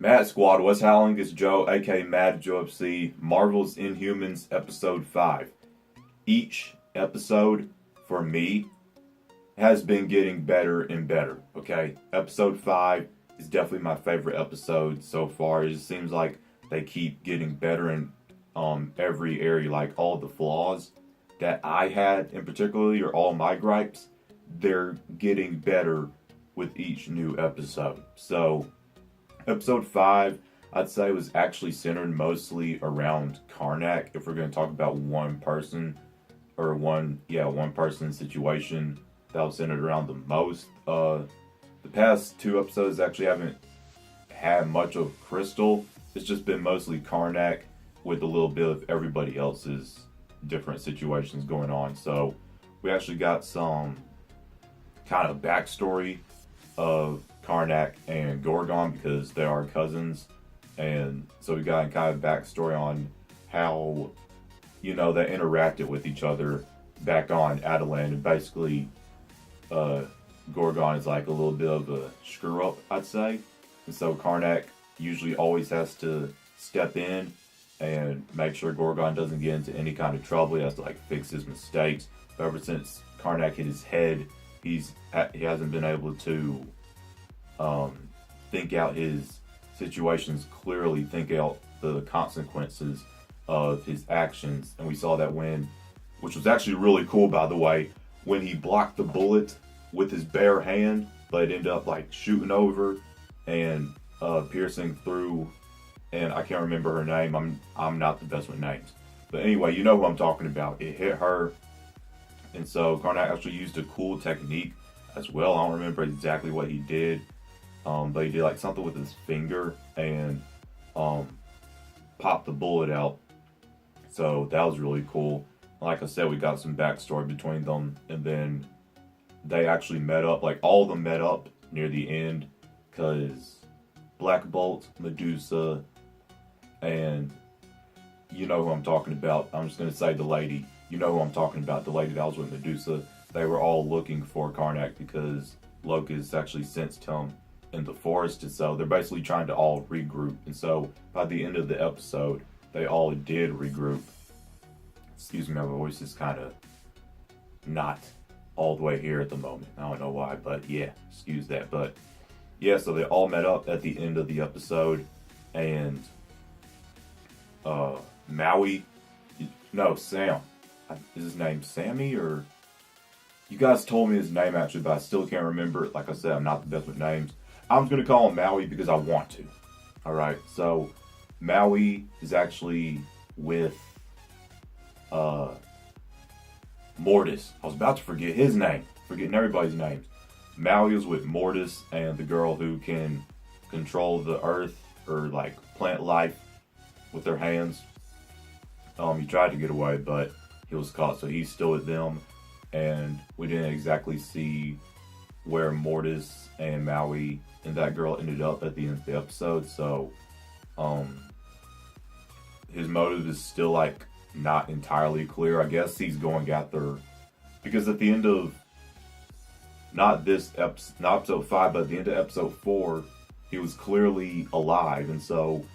Mad Squad, what's howling? It's Joe, aka Mad Joe FC, Marvel's Inhumans Episode 5. Each episode, for me, has been getting better and better, okay? Episode 5 is definitely my favorite episode so far. It just seems like they keep getting better in every area, like all the flaws that I had in particularly, or all my gripes, they're getting better with each new episode. So, episode 5, I'd say, was actually centered mostly around Karnak. If we're going to talk about one person, or one person situation that was centered around the most. The past 2 episodes actually haven't had much of Crystal. It's just been mostly Karnak with a little bit of everybody else's different situations going on. So we actually got some kind of backstory of Karnak and Gorgon because they are cousins, and so we got kind of backstory on how, they interacted with each other back on Adelan, and basically Gorgon is like a little bit of a screw up, I'd say, and so Karnak usually always has to step in and make sure Gorgon doesn't get into any kind of trouble. He has to fix his mistakes. But ever since Karnak hit his head, he hasn't been able to think out his situations clearly, think out the consequences of his actions. And we saw that which was actually really cool, by the way, when he blocked the bullet with his bare hand, but it ended up shooting over and piercing through, and I can't remember her name. I'm not the best with names, but anyway, you know who I'm talking about. It hit her, and so Karnak actually used a cool technique as well. I don't remember exactly what he did, but he did something with his finger and popped the bullet out. So that was really cool. Like I said, we got some backstory between them, and then they actually met up. All of them met up near the end, because Black Bolt, Medusa, and you know who I'm talking about. I'm just going to say the lady. You know who I'm talking about. The lady that was with Medusa. They were all looking for Karnak because Locust actually sensed him in the forest, and so they're basically trying to all regroup. And so by the end of the episode, they all did regroup. Excuse me, my voice is kind of not all the way here at the moment. I don't know why, but yeah, excuse that. But yeah, so they all met up at the end of the episode, and Sam. Is his name Sammy, or you guys told me his name actually, but I still can't remember it. Like I said, I'm not the best with names. I'm just going to call him Maui because I want to. Alright, so Maui is actually with Mortis. I was about to forget his name. Forgetting everybody's names. Maui was with Mortis and the girl who can control the earth, or plant life with their hands. He tried to get away, but he was caught, so he's still with them. And we didn't exactly see where Mortis and Maui and that girl ended up at the end of the episode, so his motive is still not entirely clear. I guess he's going after, because at the end of not episode 5, but at the end of episode 4, he was clearly alive, and so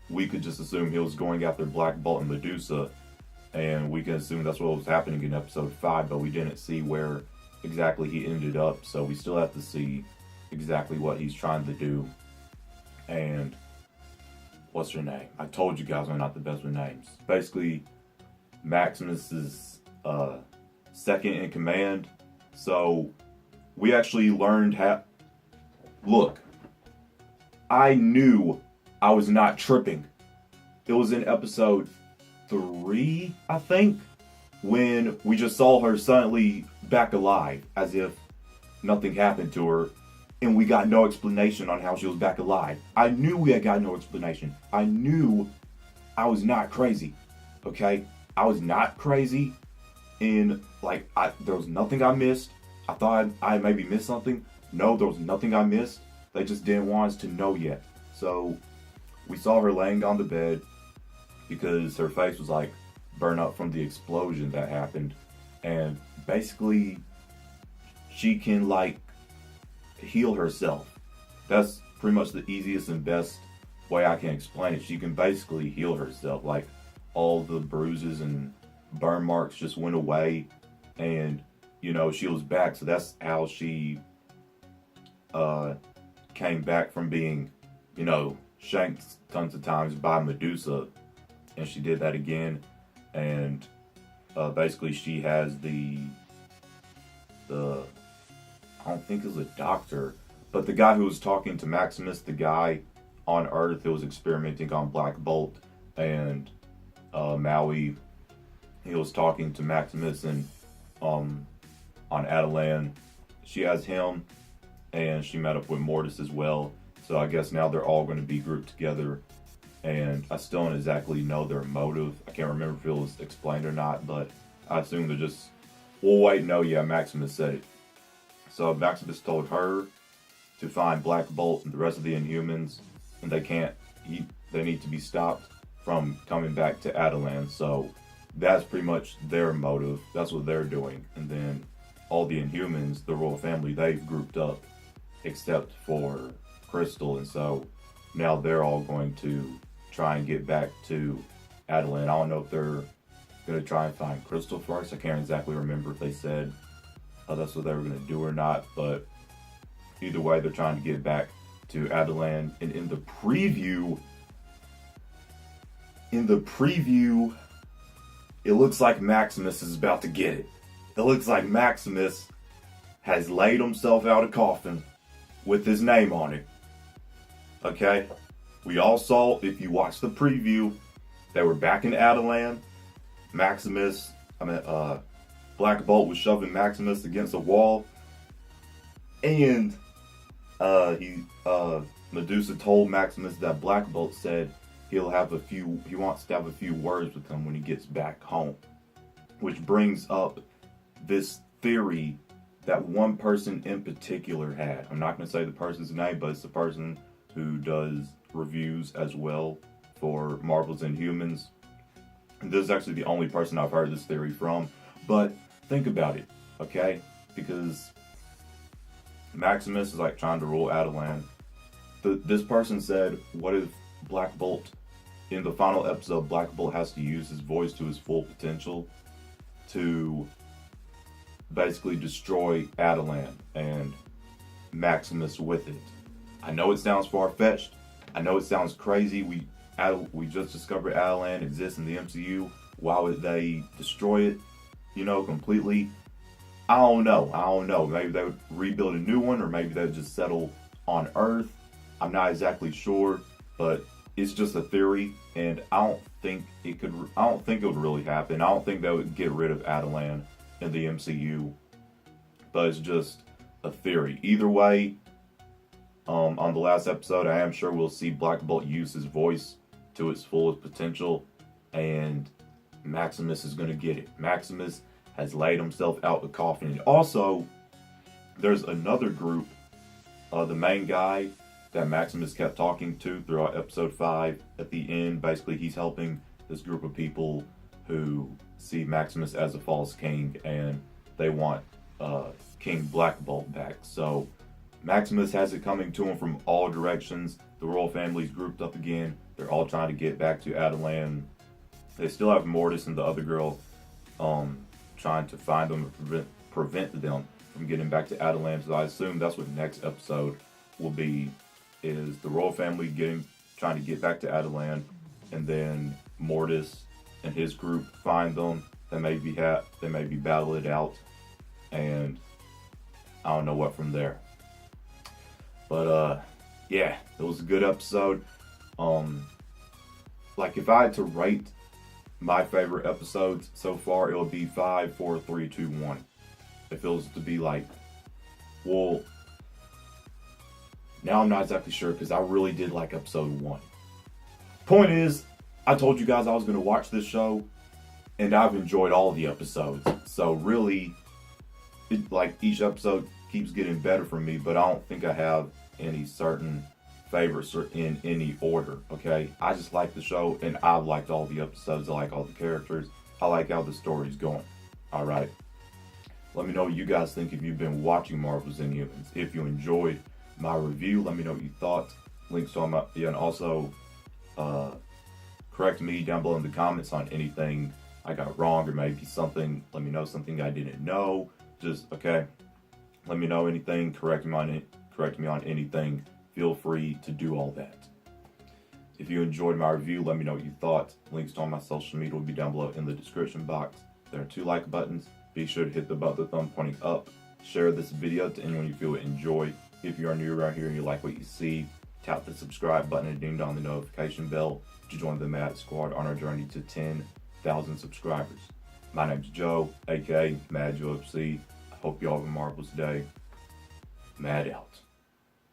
we could just assume he was going after Black Bolt and Medusa, and we can assume that's what was happening in episode 5, but we didn't see where exactly he ended up, so we still have to see exactly what he's trying to do. And what's her name? I told you guys I'm not the best with names. Basically, Maximus is second in command, so we actually learned how. Look, I knew I was not tripping. It was in episode 3, I think, when we just saw her suddenly back alive, as if nothing happened to her, and we got no explanation on how she was back alive. I knew we had got no explanation. I knew I was not crazy, okay? I was not crazy, and there was nothing I missed. I thought I maybe missed something. No, there was nothing I missed. They just didn't want us to know yet. So we saw her laying on the bed because her face was burned up from the explosion that happened, and basically she can heal herself. That's pretty much the easiest and best way I can explain it, she can basically heal herself. Like, all the bruises and burn marks just went away, and she was back. So that's how she came back from being shanked tons of times by Medusa, and she did that again. And basically she has the I don't think it was a doctor, but the guy who was talking to Maximus, the guy on Earth who was experimenting on Black Bolt, and Maui, he was talking to Maximus, and on Adelan, she has him, and she met up with Mortis as well. So I guess now they're all going to be grouped together, and I still don't exactly know their motive. I can't remember if it was explained or not, but I assume they're just, well, wait, no, yeah, Maximus said it. So Maximus told her to find Black Bolt and the rest of the Inhumans, and they need to be stopped from coming back to Adelan. So that's pretty much their motive. That's what they're doing. And then all the Inhumans, the royal family, they've grouped up, except for Crystal, and so now they're all going to try and get back to Adelan. I don't know if they're going to try and find Crystal first. I can't exactly remember if they said that's what they were going to do or not, but either way, they're trying to get back to Adelan. And in the preview, it looks like Maximus is about to get it. It looks like Maximus has laid himself out a coffin with his name on it. Okay? We all saw, if you watched the preview, they were back in Adelan. Black Bolt was shoving Maximus against a wall. And Medusa told Maximus that Black Bolt said he wants to have a few words with him when he gets back home. Which brings up this theory that one person in particular had. I'm not going to say the person's name, but it's the person who does reviews as well for Marvel's Inhumans. And this is actually the only person I've heard this theory from. But think about it, okay? Because Maximus is like trying to rule Adelan. This person said, what if Black Bolt, in the final episode, Black Bolt has to use his voice to his full potential to basically destroy Adelan and Maximus with it. I know it sounds far-fetched. I know it sounds crazy. We just discovered Adelan exists in the MCU. Why would they destroy it, completely? I don't know. Maybe they would rebuild a new one, or maybe they would just settle on Earth. I'm not exactly sure, but it's just a theory, and I don't think it would really happen. I don't think they would get rid of Adelan in the MCU, but it's just a theory. Either way, on the last episode, I am sure we'll see Black Bolt use his voice to its fullest potential, and Maximus is going to get it. Maximus has laid himself out the coffin. And also, there's another group, the main guy that Maximus kept talking to throughout episode 5. At the end, basically, he's helping this group of people who see Maximus as a false king, and they want King Black Bolt back. So Maximus has it coming to him from all directions. The royal family's grouped up again. They're all trying to get back to Adelan. They still have Mortis and the other girl trying to find them and prevent them from getting back to Adelan. So I assume that's what the next episode will be, is the royal family trying to get back to Adelan, and then Mortis and his group find them. They maybe battle it out, and I don't know what from there. But yeah, it was a good episode. Like, if I had to rate my favorite episodes so far, it would be 5, 4, 3, 2, 1. If it was to be like, well, now I'm not exactly sure, because I really did like episode 1. Point is, I told you guys I was going to watch this show, and I've enjoyed all the episodes. So really, each episode keeps getting better for me, but I don't think I have any certain favorites or in any order, okay? I just like the show, and I've liked all the episodes. I like all the characters. I like how the story's going. All right? Let me know what you guys think if you've been watching Marvel's Inhumans. If you enjoyed my review, let me know what you thought. Links to all my, and also correct me down below in the comments on anything I got wrong, or maybe something, let me know something I didn't know. Just, okay, let me know anything, correct me on anything. Feel free to do all that. If you enjoyed my review, let me know what you thought. Links to all my social media will be down below in the description box. There are 2 like buttons. Be sure to hit the button, the thumb pointing up. Share this video to anyone you feel would enjoy. If you are new around here and you like what you see, tap the subscribe button and ding dong the notification bell to join the Mad Squad on our journey to 10,000 subscribers. My name's Joe, aka Mad Joe FC. I hope you all have a marvelous day. Mad out.